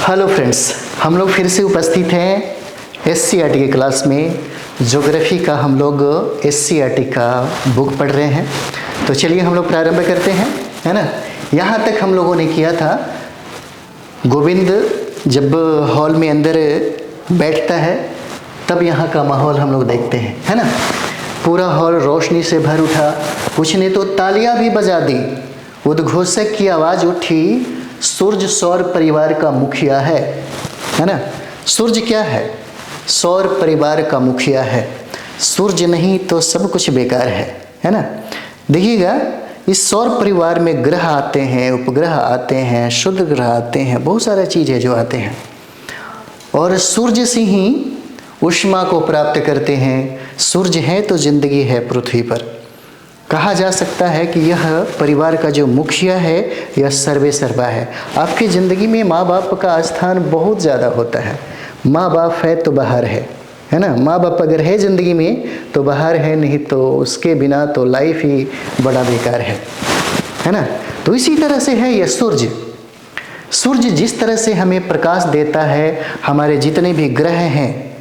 Hello friends, हम लोग फिर से उपस्थित हैं एससीईआरटी के क्लास में। ज्योग्राफी का हम लोग एससीईआरटी का बुक पढ़ रहे हैं। तो चलिए हम लोग प्रारंभ करते हैं, है ना। यहाँ तक हम लोगों ने किया था, गोविंद जब हॉल में अंदर बैठता है तब यहाँ का माहौल हम लोग देखते हैं, है ना। पूरा हॉल रोशनी से भर उठा, कुछ ने तो तालियां भी बजा दी। उद्घोषक की आवाज़ उठी, सूर्य सौर परिवार का मुखिया है ना। सूर्य क्या है? सौर परिवार का मुखिया है। सूर्य नहीं तो सब कुछ बेकार है ना। देखिएगा, इस सौर परिवार में ग्रह आते हैं, उपग्रह आते हैं, शुद्ध ग्रह आते हैं, बहुत सारा चीज़ है जो आते हैं, और सूर्य से ही ऊष्मा को प्राप्त करते हैं। सूर्य है तो जिंदगी है पृथ्वी पर। कहा जा सकता है कि यह परिवार का जो मुखिया है यह सर्वे सर्वा है। आपकी ज़िंदगी में माँ बाप का स्थान बहुत ज़्यादा होता है। माँ बाप है तो बाहर है ना। माँ बाप अगर है ज़िंदगी में तो बाहर है, नहीं तो उसके बिना तो लाइफ ही बड़ा बेकार है ना। तो इसी तरह से है यह सूर्य। सूर्य जिस तरह से हमें प्रकाश देता है, हमारे जितने भी ग्रह हैं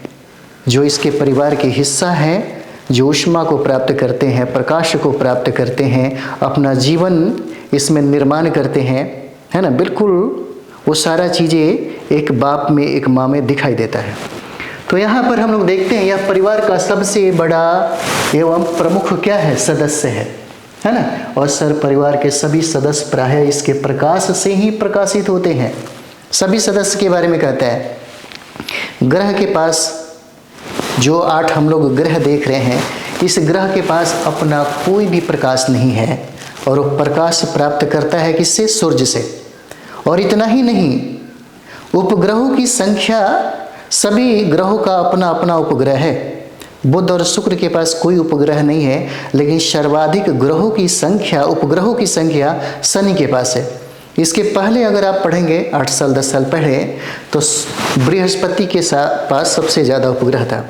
जो इसके परिवार के हिस्सा हैं, जो ऊष्मा को प्राप्त करते हैं, प्रकाश को प्राप्त करते हैं, अपना जीवन इसमें निर्माण करते हैं, है ना। बिल्कुल वो सारा चीज़ें एक बाप में, एक माँ में दिखाई देता है। तो यहाँ पर हम लोग देखते हैं यह परिवार का सबसे बड़ा एवं प्रमुख क्या है? सदस्य है ना। और सर परिवार के सभी सदस्य प्रायः इसके प्रकाश से ही प्रकाशित होते हैं। सभी सदस्य के बारे में कहता है, ग्रह के पास जो 8 हम लोग ग्रह देख रहे हैं, इस ग्रह के पास अपना कोई भी प्रकाश नहीं है, और वो प्रकाश प्राप्त करता है किससे? सूर्य से। और इतना ही नहीं, उपग्रहों की संख्या, सभी ग्रहों का अपना अपना उपग्रह है। बुध और शुक्र के पास कोई उपग्रह नहीं है, लेकिन सर्वाधिक ग्रहों की संख्या, उपग्रहों की संख्या शनि के पास है। इसके पहले अगर आप पढ़ेंगे 8 साल 10 साल पहले, तो बृहस्पति के पास सबसे ज़्यादा उपग्रह था।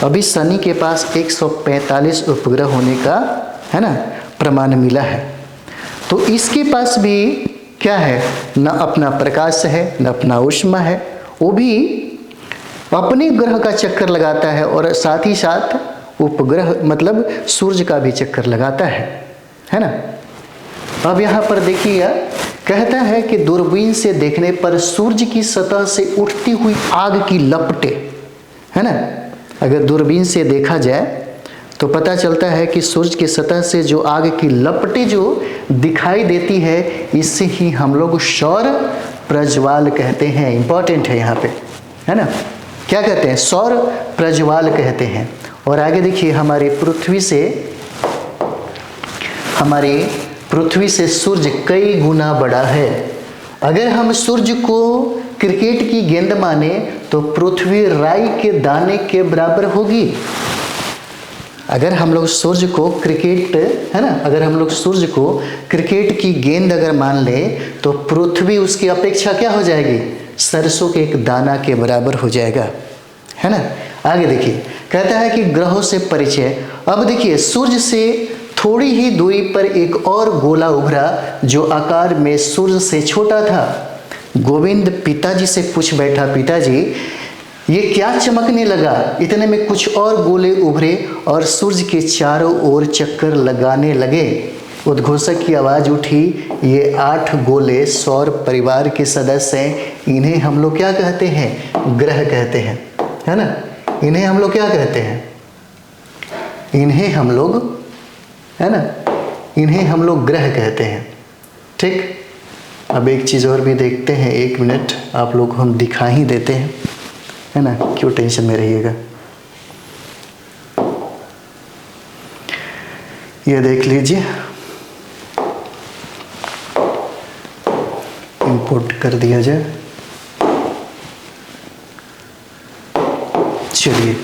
अभी शनि के पास 145 उपग्रह होने का, है ना, प्रमाण मिला है। तो इसके पास भी क्या है? न अपना प्रकाश है, न अपना ऊष्मा है। वो भी अपने ग्रह का चक्कर लगाता है, और साथ ही साथ उपग्रह मतलब सूर्य का भी चक्कर लगाता है ना। अब यहाँ पर देखिए, कहता है कि दूरबीन से देखने पर सूर्य की सतह से उठती हुई आग की लपटें, है ना। अगर दूरबीन से देखा जाए तो पता चलता है कि सूर्य की सतह से जो आग की लपटें जो दिखाई देती है, इससे ही हम लोग सौर प्रज्वाल कहते हैं। इंपॉर्टेंट है यहाँ पे, है ना। क्या कहते हैं? सौर प्रज्वाल कहते हैं। और आगे देखिए, हमारी पृथ्वी से सूर्य कई गुना बड़ा है। अगर हम सूर्य को क्रिकेट की गेंद माने तो पृथ्वी राई के दाने के बराबर होगी। अगर हम लोग सूर्य को क्रिकेट, है ना, अगर हम लोग सूर्य को क्रिकेट की गेंद अगर मान ले तो पृथ्वी उसकी अपेक्षा क्या हो जाएगी? सरसों के एक दाना के बराबर हो जाएगा, है ना। आगे देखिए, कहता है कि ग्रहों से परिचय। अब देखिए, सूर्य से थोड़ी ही दूरी पर एक और गोला उभरा जो आकार में सूर्य से छोटा था। गोविंद पिताजी से पूछ बैठा, पिताजी ये क्या चमकने लगा? इतने में कुछ और गोले उभरे और सूर्य के चारों ओर चक्कर लगाने लगे। उद्घोषक की आवाज़ उठी, ये 8 गोले सौर परिवार के सदस्य हैं। इन्हें हम लोग क्या कहते हैं? ग्रह कहते हैं, है ना। इन्हें हम लोग क्या कहते हैं? इन्हें हम लोग, है ना, इन्हें हम लोग ग्रह कहते हैं। ठीक। अब एक चीज़ और भी देखते हैं, 1 मिनट, आप लोग हम दिखा ही देते हैं, है ना, क्यों टेंशन में रहिएगा। ये देख लीजिए, इंपोर्ट कर दिया जाए। चलिए,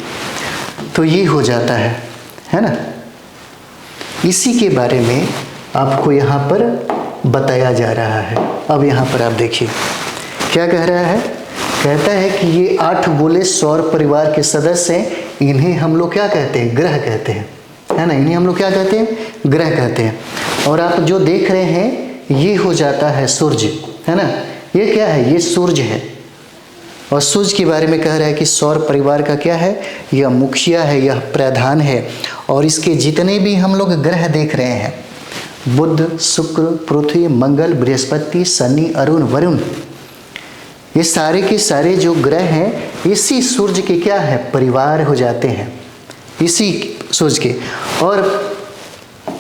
तो ये हो जाता है ना। इसी के बारे में आपको यहाँ पर बताया जा रहा है। अब यहाँ पर आप देखिए क्या कह रहा है। कहता है कि ये 8 गोले सौर परिवार के सदस्य हैं। इन्हें हम लोग क्या कहते हैं? ग्रह कहते हैं, है ना। इन्हें हम लोग क्या कहते हैं? ग्रह कहते हैं। और आप जो देख रहे हैं ये हो जाता है सूर्य, है ना। ये क्या है? ये सूर्य और सूर्य के बारे में कह रहा है कि सौर परिवार का क्या है, यह मुखिया है, यह प्रधान है। और इसके जितने भी हम लोग ग्रह देख रहे हैं, बुध, शुक्र, पृथ्वी, मंगल, बृहस्पति, शनि, अरुण, वरुण, ये सारे के सारे जो ग्रह हैं इसी सूर्य के क्या है, परिवार हो जाते हैं, इसी सूर्य के। और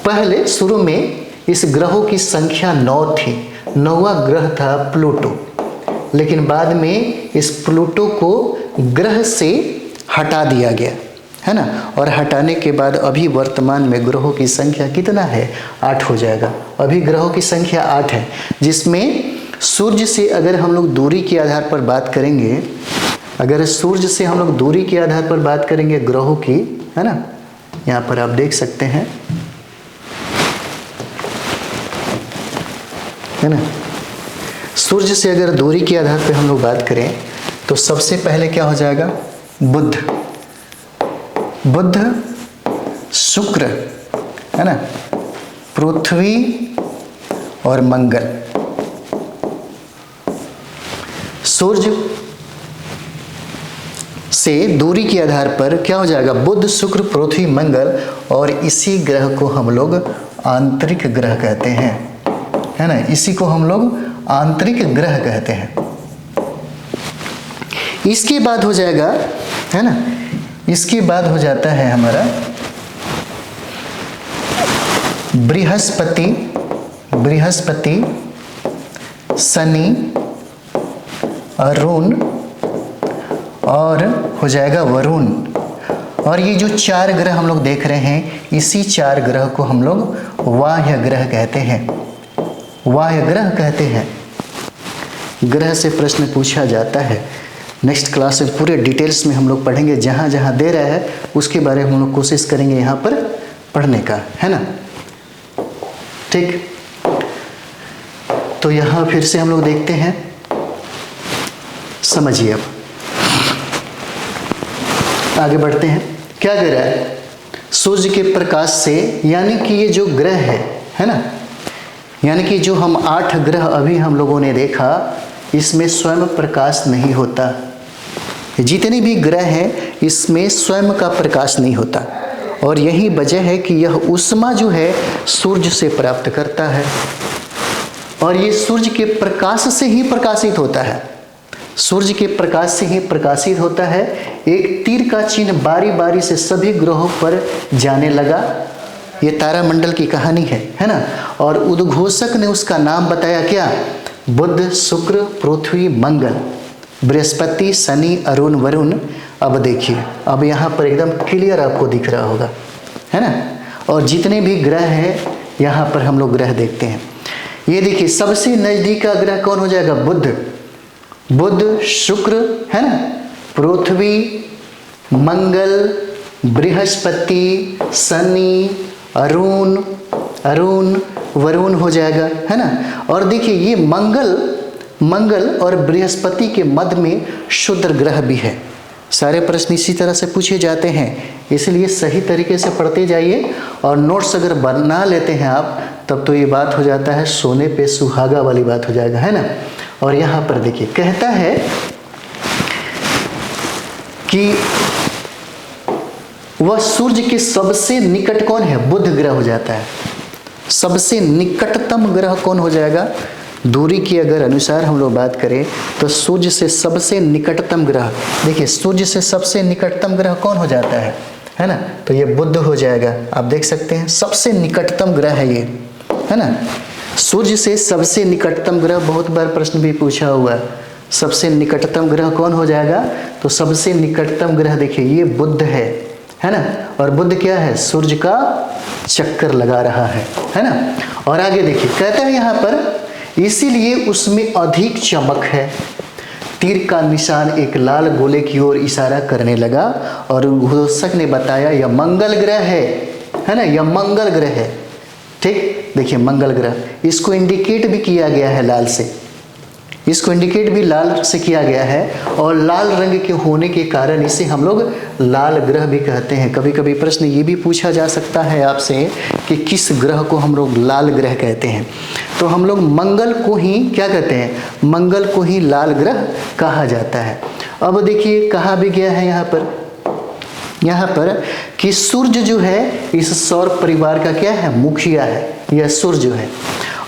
पहले शुरू में इस ग्रहों की संख्या 9 थी, 9वां ग्रह था प्लूटो, लेकिन बाद में इस प्लूटो को ग्रह से हटा दिया गया, है ना। और हटाने के बाद अभी वर्तमान में ग्रहों की संख्या कितना है, 8 हो जाएगा। अभी ग्रहों की संख्या 8 है, जिसमें सूर्य से अगर हम लोग दूरी के आधार पर बात करेंगे, अगर सूर्य से हम लोग दूरी के आधार पर बात करेंगे ग्रहों की, है ना, यहाँ पर आप देख सकते हैं, है ना। सूर्य से अगर दूरी के आधार पर हम लोग बात करें तो सबसे पहले क्या हो जाएगा, बुध, बुध, शुक्र, है ना, पृथ्वी और मंगल। सूर्य से दूरी के आधार पर क्या हो जाएगा, बुध, शुक्र, पृथ्वी, मंगल, और इसी ग्रह को हम लोग आंतरिक ग्रह कहते हैं, है ना, इसी को हम लोग आंतरिक ग्रह कहते हैं। इसके बाद हो जाएगा, है ना, इसके बाद हो जाता है हमारा बृहस्पति, बृहस्पति, शनि, अरुण और हो जाएगा वरुण। और ये जो 4 ग्रह हम लोग देख रहे हैं, इसी 4 ग्रह को हम लोग वाह्य ग्रह कहते हैं, वाह्य ग्रह कहते हैं। ग्रह से प्रश्न पूछा जाता है, नेक्स्ट क्लास में पूरे डिटेल्स में हम लोग पढ़ेंगे, जहाँ जहाँ दे रहा है उसके बारे में हम लोग कोशिश करेंगे यहाँ पर पढ़ने का, है ना, ठीक। तो यहाँ फिर से हम लोग देखते हैं, समझिए। अब आगे बढ़ते हैं, क्या कह रहा है, सूर्य के प्रकाश से, यानी कि ये जो ग्रह है ना, यानी कि जो हम 8 ग्रह अभी हम लोगों ने देखा, इसमें स्वयं प्रकाश नहीं होता। जितने भी ग्रह हैं इसमें स्वयं का प्रकाश नहीं होता, और यही वजह है कि यह ऊष्मा जो है सूर्य से प्राप्त करता है, और ये सूर्य के प्रकाश से ही प्रकाशित होता है, सूर्य के प्रकाश से ही प्रकाशित होता है। एक तीर का चिन्ह बारी बारी से सभी ग्रहों पर जाने लगा, ये तारामंडल की कहानी है ना। और उद्घोषक ने उसका नाम बताया क्या, बुध, शुक्र, पृथ्वी, मंगल, बृहस्पति, शनि, अरुण, वरुण। अब देखिए, अब यहाँ पर एकदम क्लियर आपको दिख रहा होगा, है ना। और जितने भी ग्रह हैं यहाँ पर हम लोग ग्रह देखते हैं, ये देखिए सबसे नजदीक का ग्रह कौन हो जाएगा, बुध, बुध, शुक्र, है ना, पृथ्वी, मंगल, बृहस्पति, शनि, अरुण, अरुण, वरुण हो जाएगा, है ना। और देखिए ये मंगल और बृहस्पति के मध्य में शुद्र ग्रह भी है। सारे प्रश्न इसी तरह से पूछे जाते हैं, इसलिए सही तरीके से पढ़ते जाइए, और नोट्स अगर बना लेते हैं आप, तब तो ये बात हो जाता है सोने पे सुहागा वाली बात हो जाएगा, है ना। और यहाँ पर देखिए कहता है कि वह सूर्य के सबसे निकट कौन है, बुध ग्रह हो जाता है। सबसे निकटतम ग्रह कौन हो जाएगा, दूरी की अगर अनुसार हम लोग बात करें तो सूर्य से सबसे निकटतम ग्रह, देखिए सूर्य से सबसे निकटतम ग्रह कौन हो जाता है ना, तो ये बुध हो जाएगा। आप देख सकते हैं सबसे निकटतम ग्रह है ये, है ना। सूर्य से सबसे निकटतम ग्रह, बहुत बार प्रश्न भी पूछा हुआ है, सबसे निकटतम ग्रह कौन हो जाएगा, तो सबसे निकटतम ग्रह देखिए ये बुध है ना। और बुध क्या है, सूर्य का चक्कर लगा रहा है ना। और आगे देखिए कहता है यहाँ पर, इसीलिए उसमें अधिक चमक है। तीर का निशान एक लाल गोले की ओर इशारा करने लगा, और उद्घोषक ने बताया यह मंगल ग्रह है ना, यह मंगल ग्रह है। ठीक, देखिए मंगल ग्रह, इसको इंडिकेट भी किया गया है लाल से, इसको इंडिकेट भी लाल से किया गया है, और लाल रंग के होने के कारण इसे हम लोग लाल ग्रह भी कहते हैं। कभी कभी प्रश्न ये भी पूछा जा सकता है आपसे कि किस ग्रह को हम लोग लाल ग्रह कहते हैं, तो हम लोग मंगल को ही क्या कहते हैं, मंगल को ही लाल ग्रह कहा जाता है। अब देखिए कहा भी गया है यहाँ पर कि सूर्य जो है इस सौर परिवार का क्या है, मुखिया है, यह सूर्य है।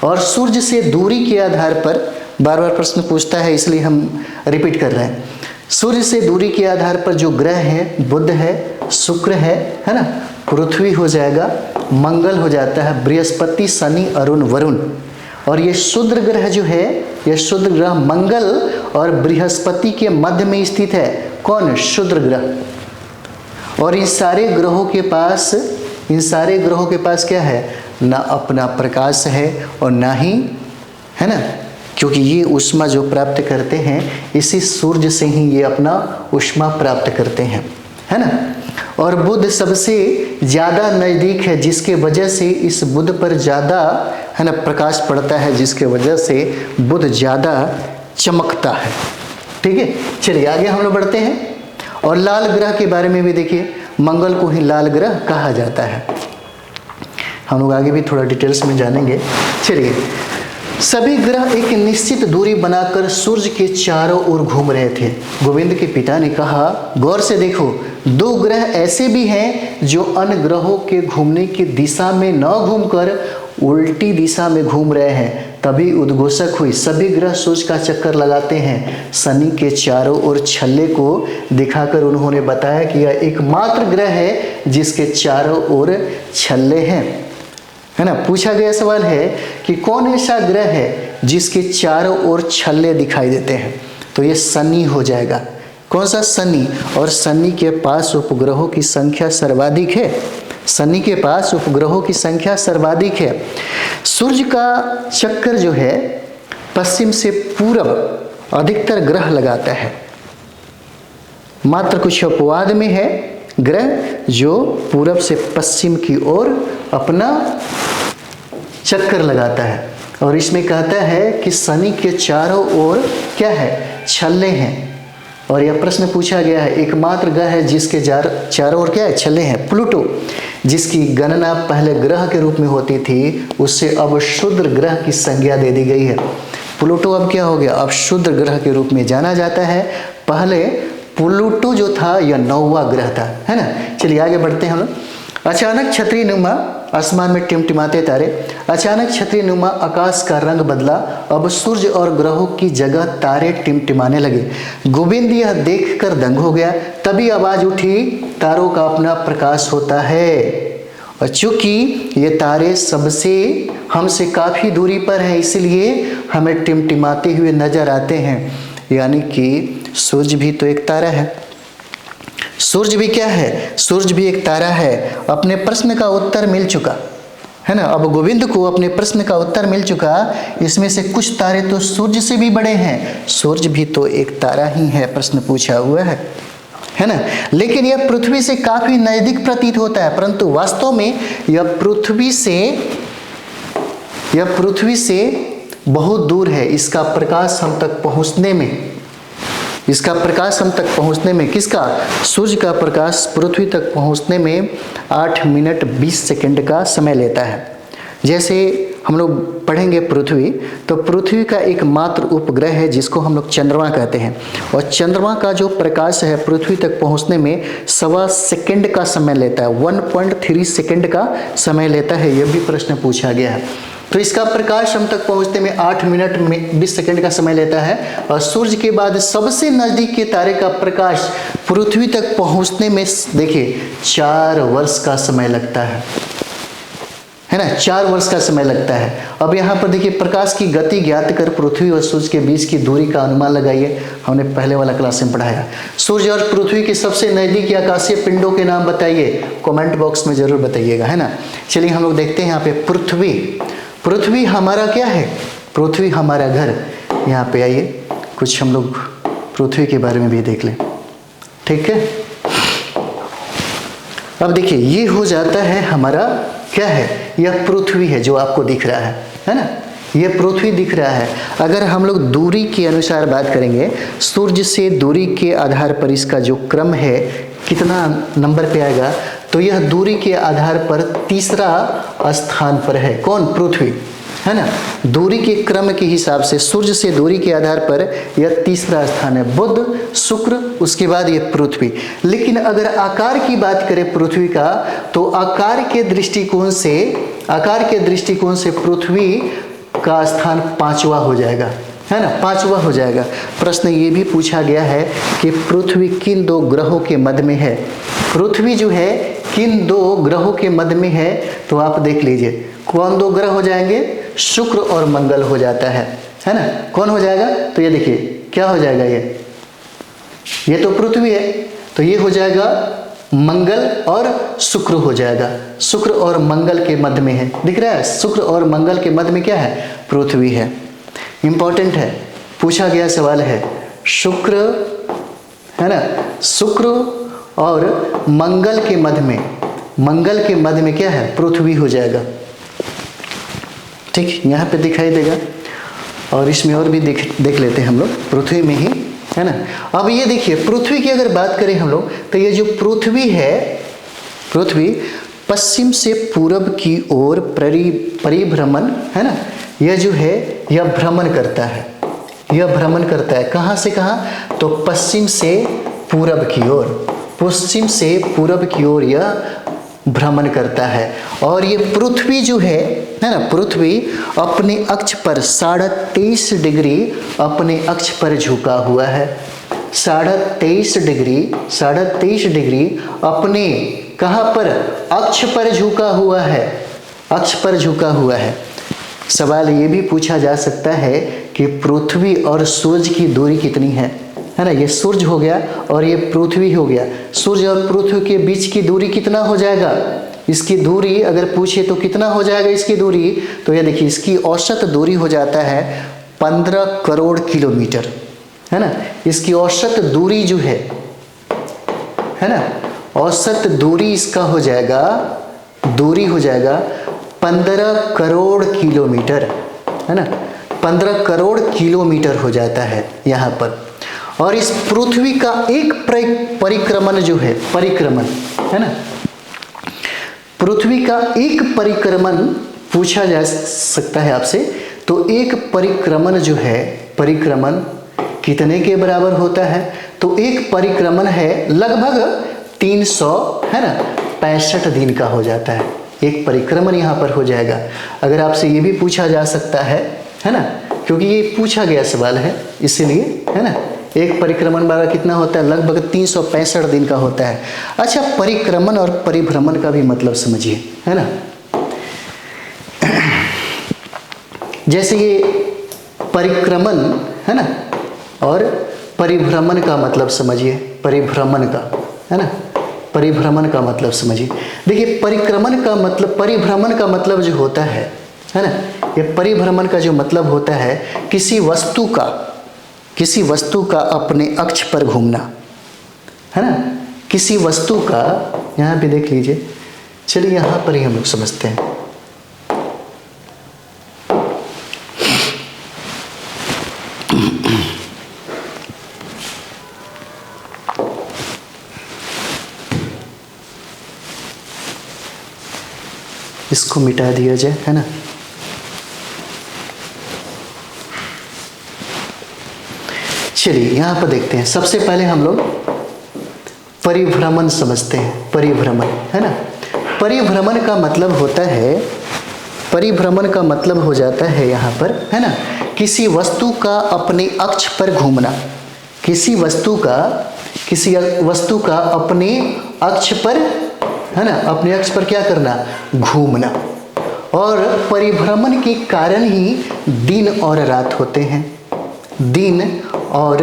और सूर्य से दूरी के आधार पर, बार बार प्रश्न पूछता है इसलिए हम रिपीट कर रहे हैं, सूर्य से दूरी के आधार पर जो ग्रह है, बुध है, शुक्र है ना, पृथ्वी हो जाएगा, मंगल हो जाता है, बृहस्पति, शनि, अरुण, वरुण। और ये क्षुद्र ग्रह जो है, यह क्षुद्र ग्रह मंगल और बृहस्पति के मध्य में स्थित है। कौन? क्षुद्र ग्रह। और इन सारे ग्रहों के पास क्या है, ना अपना प्रकाश है और ना ही, है ना, क्योंकि ये ऊष्मा जो प्राप्त करते हैं इसी सूर्य से ही ये अपना ऊष्मा प्राप्त करते हैं, है ना। और बुध सबसे ज़्यादा नज़दीक है, जिसके वजह से इस बुध पर ज़्यादा, है ना, प्रकाश पड़ता है, जिसके वजह से बुध ज़्यादा चमकता है। ठीक है, चलिए आगे हम लोग बढ़ते हैं। और लाल ग्रह के बारे में भी देखिए, मंगल को ही लाल ग्रह कहा जाता है। हम लोग आगे भी थोड़ा डिटेल्स में जानेंगे। चलिए, सभी ग्रह एक निश्चित दूरी बनाकर सूर्य के चारों ओर घूम रहे थे। गोविंद के पिता ने कहा, गौर से देखो, 2 ग्रह ऐसे भी हैं जो अन्य ग्रहों के घूमने की दिशा में न घूमकर उल्टी दिशा में घूम रहे हैं। तभी उद्घोषक हुई। सभी ग्रह सूर्य का चक्कर लगाते हैं। शनि के चारों ओर छल्ले को दिखाकर उन्होंने बताया कि यह एकमात्र ग्रह है जिसके चारों ओर छल्ले हैं, है ना। पूछा गया सवाल है कि कौन ऐसा ग्रह है जिसके चारों ओर छल्ले दिखाई देते हैं, तो ये शनि हो जाएगा। कौन सा? शनि। और शनि के पास उपग्रहों की संख्या सर्वाधिक है। शनि के पास उपग्रहों की संख्या सर्वाधिक है। सूर्य का चक्कर जो है पश्चिम से पूरब अधिकतर ग्रह लगाता है। मात्र कुछ अपवाद में है ग्रह जो पूरब से पश्चिम की ओर अपना चक्कर लगाता है। और इसमें कहता है कि शनि के चारों ओर क्या है? छल्ले हैं। और यह प्रश्न पूछा गया है, एकमात्र ग्रह है जिसके चारों ओर क्या है? छल्ले हैं। प्लूटो, जिसकी गणना पहले ग्रह के रूप में होती थी, उससे अब क्षुद्र ग्रह की संज्ञा दे दी गई है। प्लूटो अब क्या हो गया? अब क्षुद्र ग्रह के रूप में जाना जाता है। पहले प्लूटो जो था यह 9वां ग्रह था, है ना। चलिए आगे बढ़ते हैं हम लोग। अचानक छतरी नुमा आसमान में टिमटिमाते तारे, अचानक छतरी नुमा आकाश का रंग बदला। अब सूर्य और ग्रहों की जगह तारे टिमटिमाने लगे। गोविंद यह देखकर दंग हो गया। तभी आवाज उठी, तारों का अपना प्रकाश होता है, और चूंकि ये तारे हमसे काफी दूरी पर हैं, इसलिए हमें टिमटिमाते हुए नजर आते हैं। यानी कि सूर्य भी तो एक तारा है। सूर्य भी क्या है? सूर्य भी एक तारा है। अपने प्रश्न का उत्तर मिल चुका है ना। अब गोविंद को अपने प्रश्न का उत्तर मिल चुका। इसमें से कुछ तारे तो सूर्य से भी बड़े हैं। सूर्य भी तो एक तारा ही है, प्रश्न पूछा हुआ है ना। लेकिन यह पृथ्वी से काफी नजदीक प्रतीत होता है, परंतु वास्तव में यह पृथ्वी से बहुत दूर है। इसका प्रकाश हम तक पहुंचने में किसका? सूर्य का प्रकाश पृथ्वी तक पहुंचने में 8 मिनट 20 सेकंड का समय लेता है। जैसे हम लोग पढ़ेंगे पृथ्वी, तो पृथ्वी का एकमात्र उपग्रह है जिसको हम लोग चंद्रमा कहते हैं। और चंद्रमा का जो प्रकाश है पृथ्वी तक पहुंचने में 1.25 सेकंड का समय लेता है, 1.3 सेकंड का समय लेता है। यह भी प्रश्न पूछा गया है। तो इसका प्रकाश हम तक पहुंचने में 8 मिनट में 20 सेकंड का समय लेता है। और सूर्य के बाद सबसे नजदीक के तारे का प्रकाश पृथ्वी तक पहुंचने में देखिए 4 वर्ष का समय लगता है ना। 4 वर्ष का समय लगता है। अब यहाँ पर देखिए, प्रकाश की गति ज्ञात कर पृथ्वी और सूर्य के बीच की दूरी का अनुमान लगाइए। हमने पहले वाला क्लास में पढ़ाया। सूर्य और पृथ्वी के सबसे नजदीकी आकाशीय पिंडों के नाम बताइए। कमेंट बॉक्स में जरूर बताइएगा, है ना। चलिए हम लोग देखते हैं यहाँ पे पृथ्वी हमारा क्या है? पृथ्वी हमारा घर। यहाँ पे आइए, कुछ हम लोग पृथ्वी के बारे में भी देख लें, ठीक है। अब देखिए, ये हो जाता है हमारा क्या है? यह पृथ्वी है जो आपको दिख रहा है ना। यह पृथ्वी दिख रहा है। अगर हम लोग दूरी के अनुसार बात करेंगे, सूर्य से दूरी के आधार पर इसका जो क्रम है कितना नंबर पे आएगा, तो यह दूरी के आधार पर तीसरा स्थान पर है। कौन? पृथ्वी। है ना, दूरी के क्रम के हिसाब से सूर्य से दूरी के आधार पर यह तीसरा स्थान है, बुध, शुक्र, उसके बाद ये पृथ्वी। लेकिन अगर आकार की बात करें पृथ्वी का, तो आकार के दृष्टिकोण से पृथ्वी का स्थान 5वां हो जाएगा, है ना, 5वां हो जाएगा। प्रश्न ये भी पूछा गया है कि पृथ्वी किन 2 ग्रहों के मध्य में है, पृथ्वी जो है किन 2 ग्रहों के मध्य में है, तो आप देख लीजिए कौन 2 ग्रह हो जाएंगे, शुक्र और मंगल हो जाता है ना, कौन हो जाएगा, तो ये देखिए क्या हो जाएगा, ये तो पृथ्वी है, तो ये हो जाएगा मंगल और शुक्र हो जाएगा, शुक्र और मंगल के मध्य में है, दिख रहा है, शुक्र और मंगल के मध्य में क्या है, पृथ्वी है। इंपॉर्टेंट है, पूछा गया सवाल है, शुक्र, है ना, शुक्र और मंगल के मध्य में क्या है, पृथ्वी हो जाएगा। ठीक, यहाँ पे दिखाई देगा, और इसमें और भी देख लेते हैं हम लोग, पृथ्वी में ही, है ना। अब ये देखिए पृथ्वी की अगर बात करें हम लोग, तो ये जो पृथ्वी है, पृथ्वी पश्चिम से पूर्व की ओर परिभ्रमण, है ना, यह जो है यह भ्रमण करता है, कहाँ से कहाँ, तो पश्चिम से पूर्व की ओर यह भ्रमण करता है। और ये पृथ्वी जो है ना, पृथ्वी अपने अक्ष पर 23.5 डिग्री अपने अक्ष पर झुका हुआ है, 23.5 डिग्री अपने कहाँ पर, अक्ष पर झुका हुआ है। सवाल ये भी पूछा जा सकता है कि पृथ्वी और सूरज की दूरी कितनी है ना, ये सूरज हो गया और ये पृथ्वी हो गया, सूरज और पृथ्वी के बीच की दूरी कितना हो जाएगा, इसकी दूरी अगर पूछे तो कितना हो जाएगा इसकी दूरी, तो ये देखिए इसकी औसत दूरी हो जाता है 15 करोड़ किलोमीटर, है ना, इसकी औसत दूरी जो है ना, औसत दूरी इसका हो जाएगा 15 करोड़ किलोमीटर, है ना, 15 करोड़ किलोमीटर हो जाता है यहाँ पर। और इस पृथ्वी का एक परिक्रमण जो है, है ना, पृथ्वी का एक परिक्रमण पूछा जा सकता है आपसे, तो एक परिक्रमण जो है, परिक्रमण कितने के बराबर होता है, तो एक परिक्रमण है लगभग 300, है ना, 65 दिन का हो जाता है, एक परिक्रमण यहाँ पर हो जाएगा। अगर आपसे ये भी पूछा जा सकता है ना, क्योंकि ये पूछा गया सवाल है इसलिए, है ना, एक परिक्रमण बारा कितना होता है, लगभग 365 दिन का होता है। अच्छा, परिक्रमण और परिभ्रमण का भी मतलब समझिए, है ना, जैसे ये परिक्रमण है ना, और परिभ्रमण का मतलब समझिए, परिभ्रमण का, है ना, परिभ्रमण का मतलब समझिए। देखिए परिभ्रमण का मतलब जो होता है ना, ये परिभ्रमण का जो मतलब होता है किसी वस्तु का अपने अक्ष पर घूमना, है ना, किसी वस्तु का, यहाँ पे देख लीजिए, चलिए यहाँ पर ही हम लोग समझते हैं। इसको मिटा दिया जाए, है ना, चलिए यहाँ पर देखते हैं। सबसे पहले हम लोग परिभ्रमण समझते हैं, परिभ्रमण, है ना, परिभ्रमण का मतलब होता है, परिभ्रमण का मतलब हो जाता है यहाँ पर, है ना, किसी वस्तु का अपने अक्ष पर घूमना, किसी वस्तु का अपने अक्ष पर, है ना, अपने अक्ष पर क्या करना, घूमना। और परिभ्रमण के कारण ही दिन और रात होते हैं, दिन और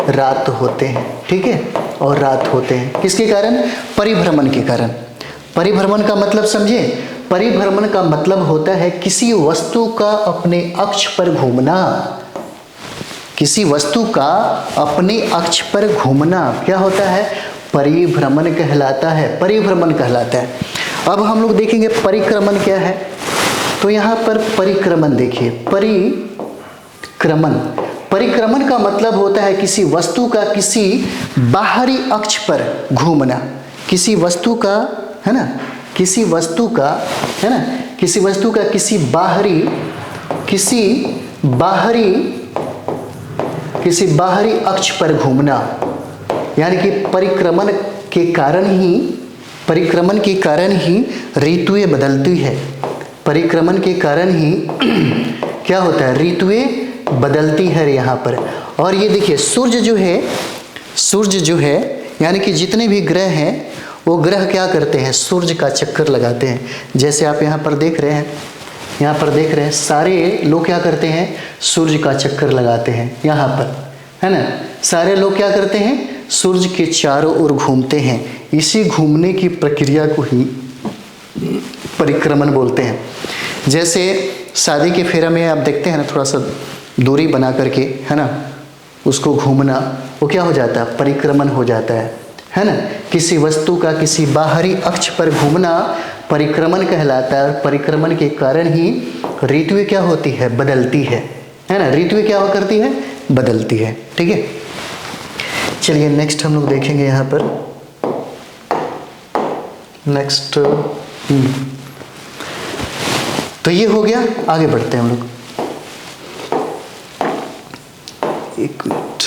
रात होते हैं, ठीक है, और रात होते हैं किसके कारण, परिभ्रमण के कारण। परिभ्रमण का मतलब समझे, परिभ्रमण का मतलब होता है किसी वस्तु का अपने अक्ष पर घूमना, किसी वस्तु का अपने अक्ष पर घूमना क्या होता है, परिभ्रमण कहलाता है, परिभ्रमण कहलाता है। अब हम लोग देखेंगे परिक्रमण क्या है, तो यहाँ पर परिक्रमण देखिए, परिक्रमण का मतलब होता है किसी वस्तु का किसी बाहरी अक्ष पर घूमना, किसी वस्तु का, है ना, किसी वस्तु का, है ना, किसी वस्तु का किसी बाहरी किसी बाहरी अक्ष पर घूमना, यानी कि परिक्रमण के कारण ही ऋतुएं बदलती है। परिक्रमण के कारण ही क्या होता है, ऋतुएं बदलती है यहाँ पर। और ये देखिए सूर्य जो है यानी कि जितने भी ग्रह हैं वो ग्रह क्या करते हैं, सूर्य का चक्कर लगाते हैं। जैसे आप यहाँ पर देख रहे हैं, सारे लोग क्या करते हैं, सूर्य का चक्कर लगाते हैं यहाँ पर, है ना। सारे लोग क्या करते हैं, सूर्य के चारों ओर घूमते हैं। इसी घूमने की प्रक्रिया को ही परिक्रमण बोलते हैं। जैसे शादी के फेरा में आप देखते हैं ना, थोड़ा सा दूरी बना करके, है ना, उसको घूमना, वो क्या हो जाता है, परिक्रमण हो जाता है ना। किसी वस्तु का किसी बाहरी अक्ष पर घूमना परिक्रमण कहलाता है। और परिक्रमण के कारण ही ऋतुएं क्या होती है, बदलती है ना। ऋतुएं क्या करती है, बदलती है। ठीक है, चलिए नेक्स्ट हम लोग देखेंगे यहाँ पर। नेक्स्ट तो ये हो गया, आगे बढ़ते हैं हम लोग। एक मिनट,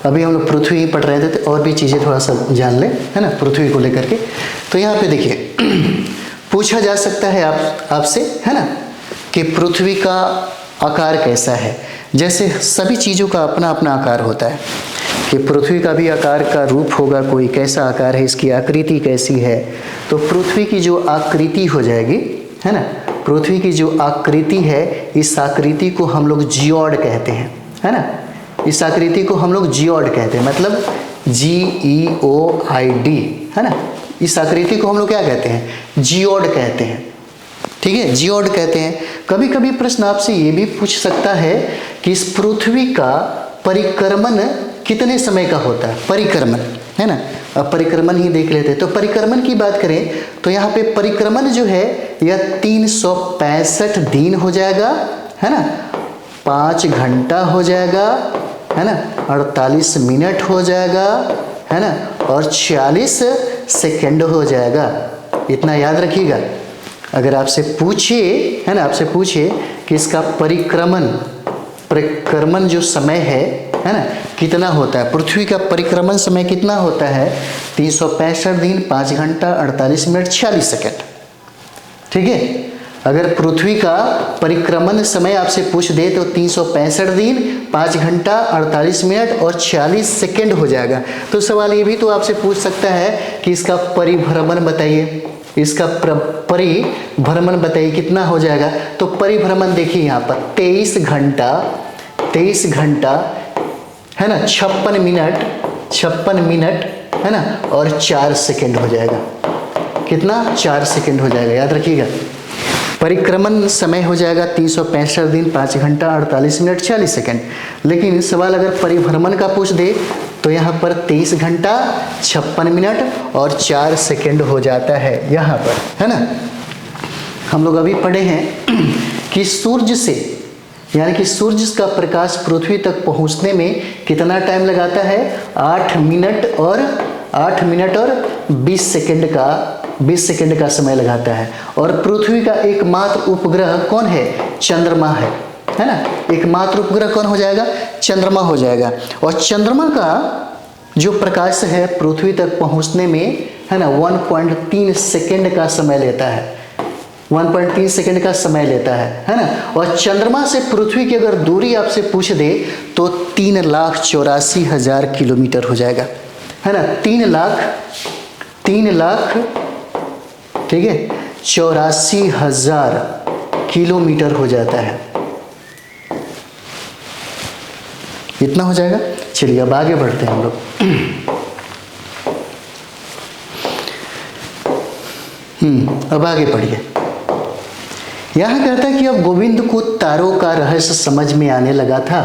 अभी हम लोग पृथ्वी पढ़ रहे थे, तो और भी चीज़ें थोड़ा सा जान ले, है ना, पृथ्वी को लेकर के। तो यहाँ पे देखिए पूछा जा सकता है आपसे, है ना, कि पृथ्वी का आकार कैसा है। जैसे सभी चीज़ों का अपना अपना आकार होता है, कि पृथ्वी का भी आकार का रूप होगा, कोई कैसा आकार है, इसकी आकृति कैसी है। तो पृथ्वी की जो आकृति हो जाएगी, है ना, पृथ्वी की जो आकृति है, इस आकृति को हम लोग जियोड कहते हैं, है ना। इस आकृति को हम लोग जियोड कहते हैं, मतलब GEOID, है ना। इस आकृति को हम लोग क्या कहते हैं, जियोड कहते हैं। ठीक है, जियोड कहते हैं। कभी कभी प्रश्न आपसे ये भी पूछ सकता है कि इस पृथ्वी का परिक्रमण कितने समय का होता है, परिक्रमण, है ना। अब परिक्रमण ही देख लेते हैं। तो परिक्रमण की बात करें तो यहाँ पे परिक्रमण जो है यह 365 दिन हो जाएगा, है ना, 5 घंटा हो जाएगा, है ना, 48 मिनट हो जाएगा, है ना, और 46 सेकंड हो जाएगा। इतना याद रखिएगा। अगर आपसे पूछे, है ना, आपसे पूछे कि इसका परिक्रमण जो समय है ना, कितना होता है, पृथ्वी का परिक्रमण समय कितना होता है, 365 दिन, 5 घंटा, 48 मिनट, 46 सेकंड। ठीक है, अगर पृथ्वी का परिक्रमण समय आपसे पूछ दे तो 365 दिन, 5 घंटा, 48 मिनट और 46 सेकंड हो जाएगा। तो सवाल ये भी तो आपसे पूछ सकता है कि इसका परिभ्रमण बताइए, इसका परिभ्रमण बताइए कितना हो जाएगा। तो परिभ्रमण देखिए यहाँ पर 23 घंटा, है ना, 56 मिनट, है ना, और 4 सेकंड हो जाएगा। कितना, 4 सेकंड हो जाएगा, याद रखिएगा। परिक्रमण समय हो जाएगा 365 दिन, 5 घंटा, 48 मिनट, 40 सेकंड। लेकिन सवाल अगर परिभ्रमण का पूछ दे तो यहाँ पर 23 घंटा, 56 मिनट और 4 सेकंड हो जाता है यहाँ पर, है ना। हम लोग अभी पढ़े हैं कि सूर्य से, यानी कि सूर्य का प्रकाश पृथ्वी तक पहुँचने में कितना टाइम लगाता है, 8 मिनट और 20 सेकंड का समय लगाता है। और पृथ्वी का एकमात्र उपग्रह कौन है, चंद्रमा है ना। एकमात्र उपग्रह कौन हो जाएगा, चंद्रमा हो जाएगा। और चंद्रमा का जो प्रकाश है पृथ्वी तक पहुंचने में, है ना, 1.3 सेकंड का समय लेता है, 1.3 सेकंड का समय लेता है ना। और चंद्रमा से पृथ्वी की अगर दूरी आपसे पूछ दे तो 3,84,000 किलोमीटर हो जाएगा, है ना। 3 लाख, ठीक है, 84,000 किलोमीटर हो जाता है, इतना हो जाएगा। चलिए अब आगे बढ़ते हैं हम लोग। अब आगे पढ़िए। यहाँ कहता है कि अब गोविंद को तारों का रहस्य समझ में आने लगा था,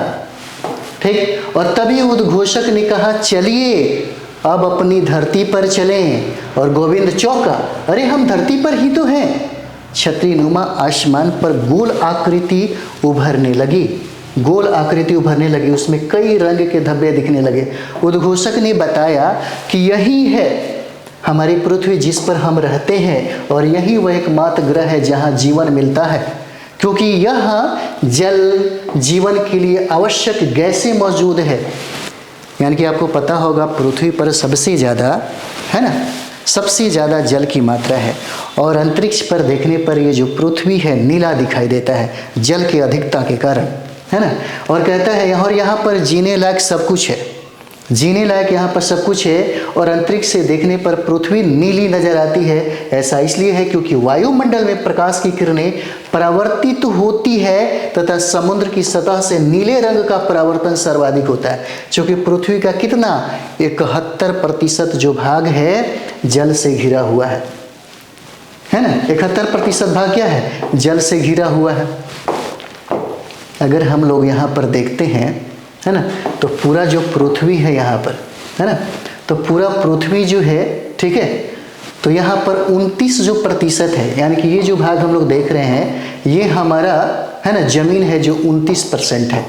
ठीक। और तभी उद्घोषक ने कहा, चलिए अब अपनी धरती पर चलें। और गोविंद चौंका, अरे हम धरती पर ही तो हैं। छतरीनुमा आसमान पर गोल आकृति उभरने लगी, उसमें कई रंग के धब्बे दिखने लगे। उद्घोषक ने बताया कि यही है हमारी पृथ्वी जिस पर हम रहते हैं, और यही वह एकमात्र ग्रह है जहाँ जीवन मिलता है, क्योंकि यहाँ जल जीवन के लिए आवश्यक गैसें मौजूद है। यानी कि आपको पता होगा पृथ्वी पर सबसे ज़्यादा, है ना, सबसे ज़्यादा जल की मात्रा है, और अंतरिक्ष पर देखने पर ये जो पृथ्वी है नीला दिखाई देता है जल की अधिकता के कारण, है ना। और कहता है यहाँ पर जीने लायक सब कुछ है, जीने लायक यहाँ पर सब कुछ है, और अंतरिक्ष से देखने पर पृथ्वी नीली नजर आती है। ऐसा इसलिए है क्योंकि वायुमंडल में प्रकाश की किरणें परावर्तित होती है तथा समुद्र की सतह से नीले रंग का परावर्तन सर्वाधिक होता है, क्योंकि पृथ्वी का कितना 71% जो भाग है जल से घिरा हुआ है ना। 71% भाग क्या है, जल से घिरा हुआ है। अगर हम लोग यहाँ पर देखते हैं, है ना, तो पूरा जो पृथ्वी है यहाँ पर, है ना, तो पूरा पृथ्वी जो है, ठीक है, तो यहाँ पर 29 जो प्रतिशत है, यानी कि ये जो भाग हम लोग देख रहे हैं ये हमारा, है ना, जमीन है जो 29% है,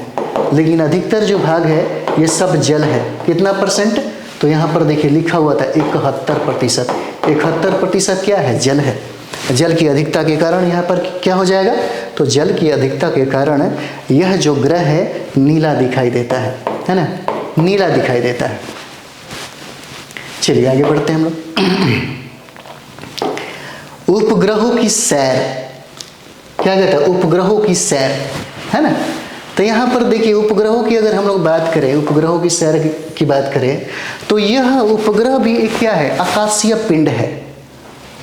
लेकिन अधिकतर जो भाग है ये सब जल है। कितना परसेंट, तो यहाँ पर देखिए लिखा हुआ था 71%। 71% क्या है, जल है। जल की अधिकता के कारण यहाँ पर क्या हो जाएगा, तो जल की अधिकता के कारण यह जो ग्रह है नीला दिखाई देता है ना, नीला दिखाई देता है। चलिए आगे बढ़ते हैं हम लोग। उपग्रहों की सैर, क्या कहता है, उपग्रहों की सैर, है ना। तो यहाँ पर देखिए उपग्रहों की अगर हम लोग बात करें, उपग्रहों की सैर की बात करें, तो यह उपग्रह भी एक क्या है, आकाशीय पिंड है।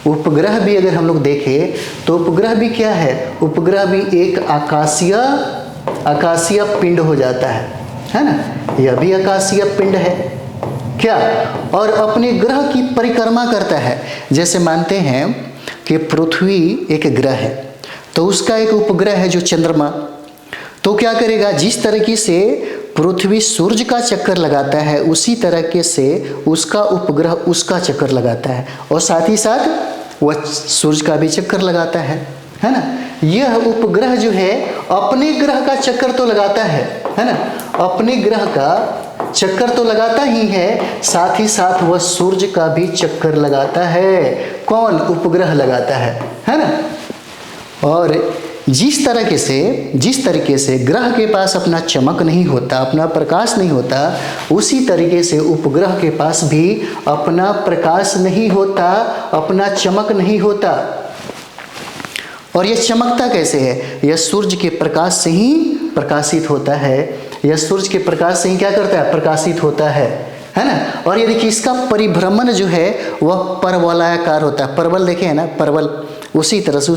उपग्रह भी अगर हम लोग देखें तो उपग्रह भी क्या है, उपग्रह भी एक आकाशीय पिंड हो जाता है ना। यह भी आकाशीय पिंड है क्या, और अपने ग्रह की परिक्रमा करता है। जैसे मानते हैं कि पृथ्वी एक ग्रह है, तो उसका एक उपग्रह है जो चंद्रमा, तो क्या करेगा, जिस तरीके से पृथ्वी सूर्य का चक्कर लगाता है उसी तरीके से उसका उपग्रह उसका चक्कर लगाता है, और साथ ही साथ वह सूर्य का भी चक्कर लगाता है ना। यह उपग्रह जो है अपने ग्रह का चक्कर तो लगाता है ना, अपने ग्रह का चक्कर तो लगाता ही है, साथ ही साथ वह सूर्य का भी चक्कर लगाता है। कौन, उपग्रह लगाता है ना। और जिस तरीके से ग्रह के पास अपना चमक नहीं होता, अपना प्रकाश नहीं होता, उसी तरीके से उपग्रह के पास भी अपना प्रकाश नहीं होता, अपना चमक नहीं होता। और यह चमकता कैसे है, यह सूर्य के प्रकाश से ही प्रकाशित होता है, यह सूर्य के प्रकाश से ही क्या करता है, प्रकाशित होता है ना। और ये देखिए इसका परिभ्रमण जो है वह परवलयाकार होता है। परवल देखे है ना, परवल उसी तरह से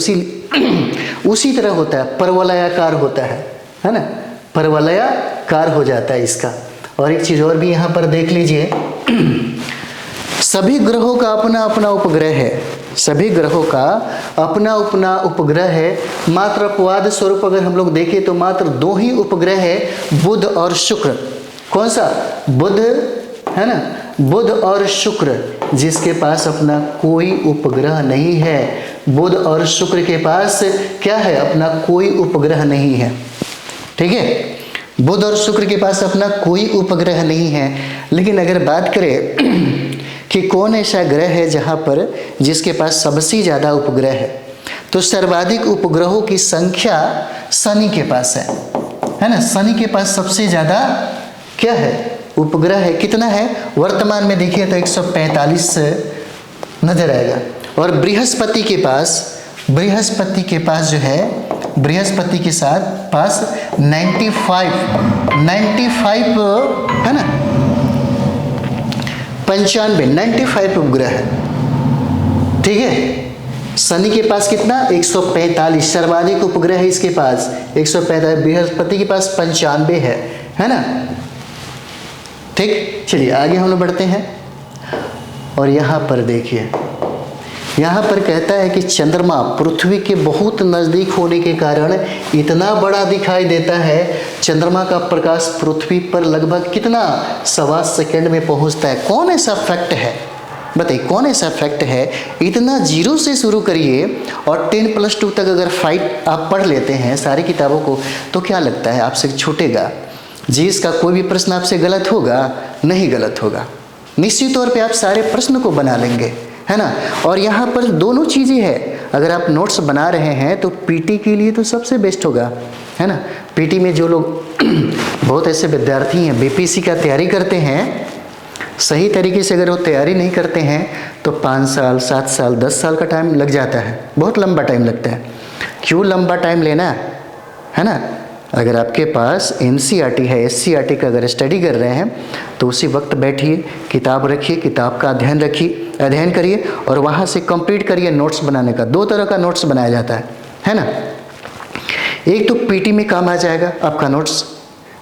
उसी तरह होता है, परवलयाकार होता है ना, परवलयाकार हो जाता है इसका। और एक चीज और भी यहाँ पर देख लीजिए, सभी ग्रहों का अपना अपना उपग्रह है, सभी ग्रहों का अपना अपना उपग्रह है। मात्र अपवाद स्वरूप अगर हम लोग देखें तो मात्र 2 ही उपग्रह है, बुध और शुक्र। कौन सा, बुध, है ना, बुध और शुक्र, जिसके पास अपना कोई उपग्रह नहीं है। बुध और शुक्र के पास क्या है, अपना कोई उपग्रह नहीं है, ठीक है। बुध और शुक्र के पास अपना कोई उपग्रह नहीं है। लेकिन अगर बात करें कि कौन ऐसा ग्रह है जहां पर जिसके पास सबसे ज़्यादा उपग्रह है, तो सर्वाधिक उपग्रहों की संख्या शनि के पास है ना। शनि के पास सबसे ज़्यादा क्या है, उपग्रह है। कितना है, वर्तमान में देखिए तो 145 नजर आएगा। और बृहस्पति के पास जो है, बृहस्पति के साथ पास 95 है ना, 95 उपग्रह है, ठीक है। शनि के पास कितना, 145 सर्वाधिक उपग्रह है इसके पास, 145। बृहस्पति के पास 95 है ना, ठीक। चलिए आगे हम लोग बढ़ते हैं। और यहाँ पर देखिए, यहाँ पर कहता है कि चंद्रमा पृथ्वी के बहुत नज़दीक होने के कारण इतना बड़ा दिखाई देता है। चंद्रमा का प्रकाश पृथ्वी पर लगभग कितना, 1.25 सेकंड में पहुँचता है। कौन ऐसा फैक्ट है, बताइए कौन ऐसा फैक्ट है। इतना जीरो से शुरू करिए और 10+2 तक अगर फाइट आप पढ़ लेते हैं सारी किताबों को, तो क्या लगता है आपसे छूटेगा जी? इसका कोई भी प्रश्न आपसे गलत होगा? नहीं गलत होगा, निश्चित तौर पे आप सारे प्रश्न को बना लेंगे, है ना। और यहाँ पर दोनों चीज़ें हैं, अगर आप नोट्स बना रहे हैं तो पीटी के लिए तो सबसे बेस्ट होगा, है ना। पीटी में जो लोग बहुत ऐसे विद्यार्थी हैं बीपीएससी का तैयारी करते हैं, सही तरीके से अगर वो तैयारी नहीं करते हैं तो 5 साल 7 साल 10 साल का टाइम लग जाता है, बहुत लंबा टाइम लगता है। क्यों लंबा टाइम लेना, है ना। अगर आपके पास एनसीईआरटी है, एससीईआरटी का अगर स्टडी कर रहे हैं तो उसी वक्त बैठिए, किताब रखिए, किताब का अध्ययन करिए और वहाँ से कंप्लीट करिए नोट्स बनाने का। 2 तरह का नोट्स बनाया जाता है ना। एक तो पीटी में काम आ जाएगा आपका नोट्स,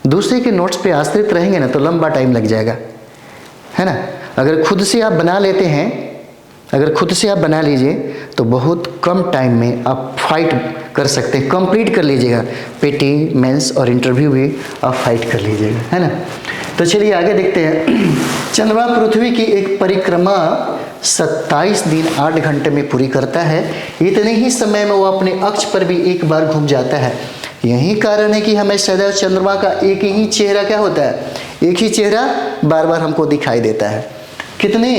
दूसरे के नोट्स पे आश्रित रहेंगे ना तो लंबा टाइम लग जाएगा, है ना। अगर खुद से आप बना लेते हैं, अगर खुद से आप बना लीजिए तो बहुत कम टाइम में आप फाइट कर सकते हैं, कंप्लीट कर लीजिएगा। पीटी, मेंस और इंटरव्यू भी आप फाइट कर लीजिएगा, है ना। तो चलिए आगे देखते हैं। चंद्रमा पृथ्वी की एक परिक्रमा 27 दिन 8 घंटे में पूरी करता है। इतने ही समय में वो अपने अक्ष पर भी एक बार घूम जाता है। यही कारण है कि हमें सदैव चंद्रमा का एक ही चेहरा क्या होता है, एक ही चेहरा बार बार हमको दिखाई देता है। कितने,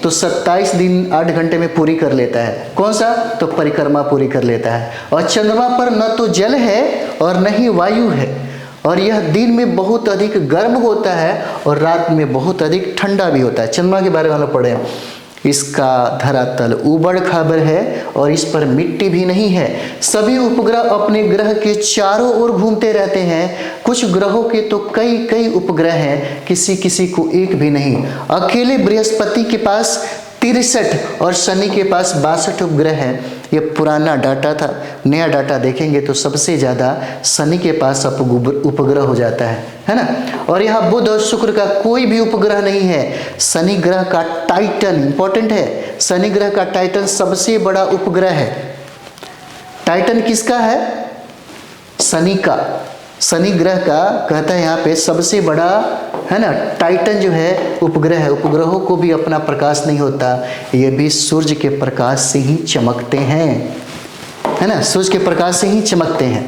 तो 27 दिन 8 घंटे में पूरी कर लेता है। कौन सा, तो परिक्रमा पूरी कर लेता है। और चंद्रमा पर न तो जल है और न ही वायु है, और यह दिन में बहुत अधिक गर्म होता है और रात में बहुत अधिक ठंडा भी होता है। चंद्रमा के बारे में हम पढ़े, इसका धरातल उबड़ खाबड़ है और इस पर मिट्टी भी नहीं है। सभी उपग्रह अपने ग्रह के चारों ओर घूमते रहते हैं। कुछ ग्रहों के तो कई कई उपग्रह हैं, किसी किसी को एक भी नहीं। अकेले बृहस्पति के पास 63 और शनि के पास 62 उपग्रह हैं। ये पुराना डाटा था, नया डाटा देखेंगे तो सबसे ज़्यादा शनि के पास उपग्रह हो जाता है ना। और यहाँ बुध और शुक्र का कोई भी उपग्रह नहीं है। शनि ग्रह का टाइटन इंपॉर्टेंट है, शनि ग्रह का टाइटन सबसे बड़ा उपग्रह है। टाइटन किसका है, शनि का। शनि ग्रह का कहता है यहाँ पे सबसे बड़ा, है ना, टाइटन जो है उपग्रह है। उपग्रहों को भी अपना प्रकाश नहीं होता, ये भी सूर्य के प्रकाश से ही चमकते हैं, है ना, सूर्य के प्रकाश से ही चमकते हैं।